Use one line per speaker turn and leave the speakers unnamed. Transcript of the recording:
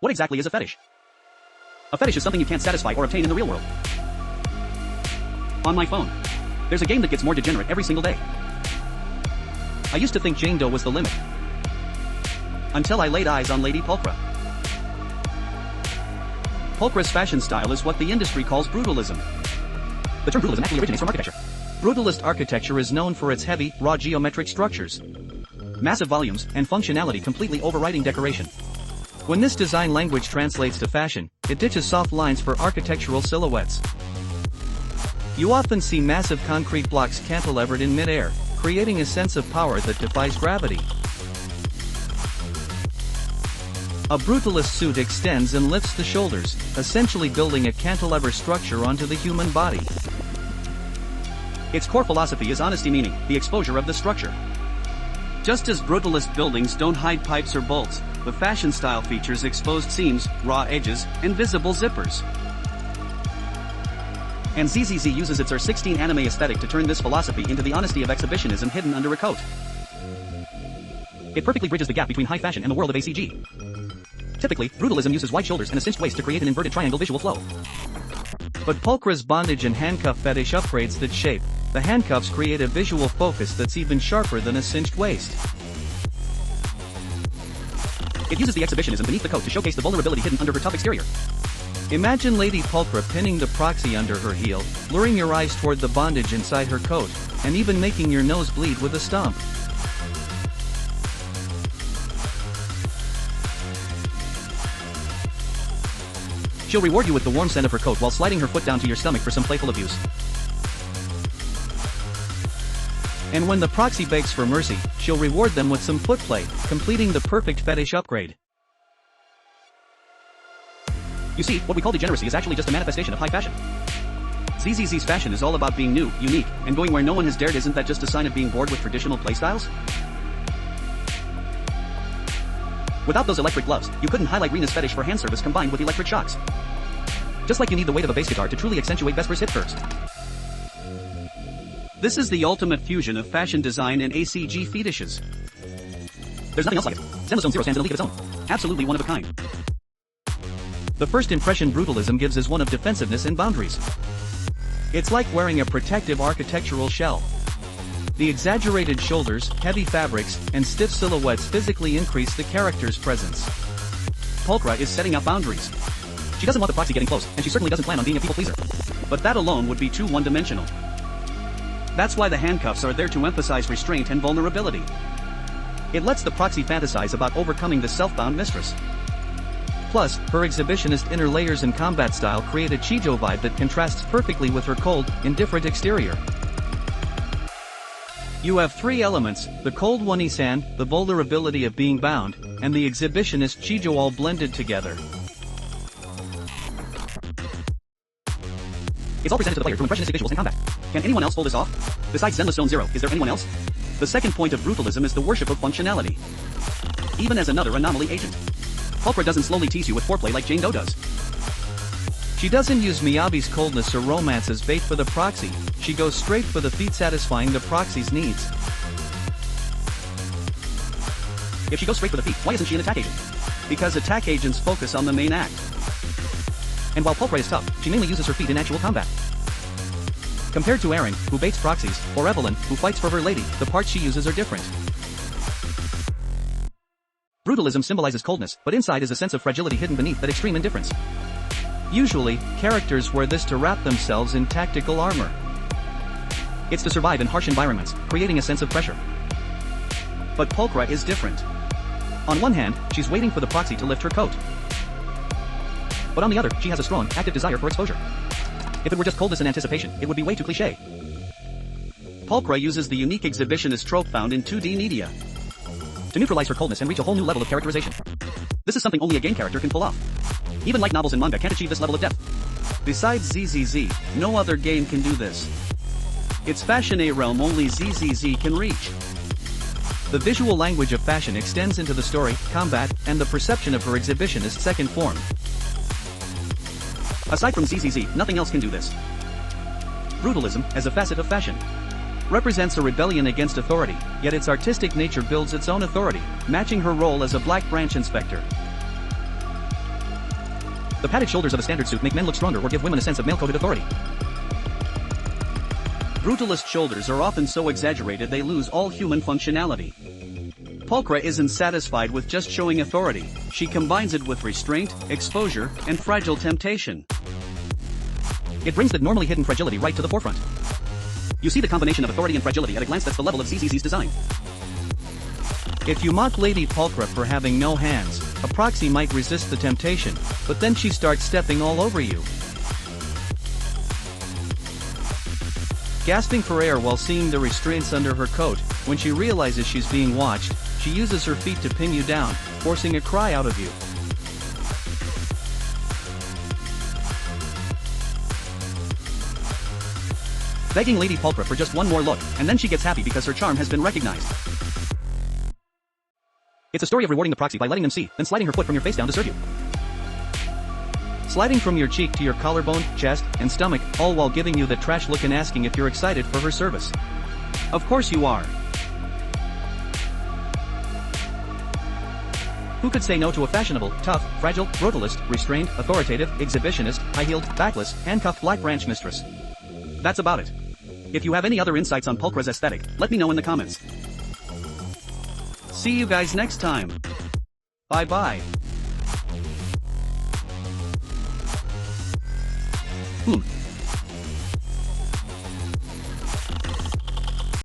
What exactly is a fetish? A fetish is something you can't satisfy or obtain in the real world. On my phone, there's a game that gets more degenerate every single day. I used to think Jane Doe was the limit, until I laid eyes on Lady Pulchra. Pulchra's fashion style is what the industry calls brutalism. The term brutalism actually originates from architecture. Brutalist architecture is known for its heavy, raw geometric structures, massive volumes, and functionality completely overriding decoration. When this design language translates to fashion, it ditches soft lines for architectural silhouettes. You often see massive concrete blocks cantilevered in mid-air, creating a sense of power that defies gravity. A brutalist suit extends and lifts the shoulders, essentially building a cantilever structure onto the human body. Its core philosophy is honesty, meaning the exposure of the structure. Just as brutalist buildings don't hide pipes or bolts, the fashion style features exposed seams, raw edges, and visible zippers. And ZZZ uses its R16 anime aesthetic to turn this philosophy into the honesty of exhibitionism hidden under a coat. It perfectly bridges the gap between high fashion and the world of ACG. Typically, brutalism uses wide shoulders and a cinched waist to create an inverted triangle visual flow. But Pulchra's bondage and handcuff fetish upgrades that shape. The handcuffs create a visual focus that's even sharper than a cinched waist. It uses the exhibitionism beneath the coat to showcase the vulnerability hidden under her tough exterior. Imagine Lady Pulchra pinning the proxy under her heel, luring your eyes toward the bondage inside her coat, and even making your nose bleed with a stump. She'll reward you with the warm scent of her coat while sliding her foot down to your stomach for some playful abuse. And when the proxy begs for mercy, she'll reward them with some foot play, completing the perfect fetish upgrade. You see, what we call degeneracy is actually just a manifestation of high fashion. ZZZ's fashion is all about being new, unique, and going where no one has dared. Isn't that just a sign of being bored with traditional playstyles? Without those electric gloves, you couldn't highlight Rena's fetish for hand service combined with electric shocks. Just like you need the weight of a bass guitar to truly accentuate Vesper's hip curves. This is the ultimate fusion of fashion design and ACG fetishes. There's nothing else like it. Zenless Zone Zero stands in a league of its own. Absolutely one of a kind. The first impression brutalism gives is one of defensiveness and boundaries. It's like wearing a protective architectural shell. The exaggerated shoulders, heavy fabrics, and stiff silhouettes physically increase the character's presence. Pulchra is setting up boundaries. She doesn't want the proxy getting close, and she certainly doesn't plan on being a people pleaser. But that alone would be too one-dimensional. That's why the handcuffs are there to emphasize restraint and vulnerability. It lets the proxy fantasize about overcoming the self-bound mistress. Plus, her exhibitionist inner layers and combat style create a Chijo vibe that contrasts perfectly with her cold, indifferent exterior. You have three elements, the cold one-isan, the vulnerability of being bound, and the exhibitionist Chijo all blended together. It's all presented to the player through impressionistic visuals and combat. Can anyone else pull this off? Besides Zenless Zone Zero, is there anyone else? The second point of brutalism is the worship of functionality. Even as another anomaly agent, Pulchra doesn't slowly tease you with foreplay like Jane Doe does. She doesn't use Miyabi's coldness or romance as bait for the proxy, she goes straight for the feat satisfying the proxy's needs. If she goes straight for the feat, why isn't she an attack agent? Because attack agents focus on the main act. And while Pulchra is tough, she mainly uses her feet in actual combat. Compared to Erin, who baits proxies, or Evelyn, who fights for her lady, the parts she uses are different. Brutalism symbolizes coldness, but inside is a sense of fragility hidden beneath that extreme indifference. Usually, characters wear this to wrap themselves in tactical armor. It's to survive in harsh environments, creating a sense of pressure. But Pulchra is different. On one hand, she's waiting for the proxy to lift her coat. But on the other, she has a strong, active desire for exposure. If it were just coldness and anticipation, it would be way too cliché. Pulchra uses the unique exhibitionist trope found in 2D media to neutralize her coldness and reach a whole new level of characterization. This is something only a game character can pull off. Even light novels and manga can't achieve this level of depth. Besides ZZZ, no other game can do this. It's fashion a realm only ZZZ can reach. The visual language of fashion extends into the story, combat, and the perception of her exhibitionist second form. Aside from ZZZ, nothing else can do this. Brutalism, as a facet of fashion, represents a rebellion against authority, yet its artistic nature builds its own authority, matching her role as a Black Branch inspector. The padded shoulders of a standard suit make men look stronger or give women a sense of male-coded authority. Brutalist shoulders are often so exaggerated they lose all human functionality. Pulchra isn't satisfied with just showing authority, she combines it with restraint, exposure, and fragile temptation. It brings that normally hidden fragility right to the forefront. You see the combination of authority and fragility at a glance. That's the level of ZZZ's design. If you mock Lady Pulchra for having no hands, a proxy might resist the temptation, but then she starts stepping all over you. Gasping for air while seeing the restraints under her coat, when she realizes she's being watched, she uses her feet to pin you down, forcing a cry out of you. Begging Lady Pulchra for just one more look, and then she gets happy because her charm has been recognized. It's a story of rewarding the proxy by letting them see, then sliding her foot from your face down to serve you. Sliding from your cheek to your collarbone, chest, and stomach, all while giving you the trash look and asking if you're excited for her service. Of course you are. Who could say no to a fashionable, tough, fragile, brutalist, restrained, authoritative, exhibitionist, high-heeled, backless, handcuffed black branch mistress? That's about it. If you have any other insights on Pulchra's aesthetic, let me know in the comments. See you guys next time. Bye-bye.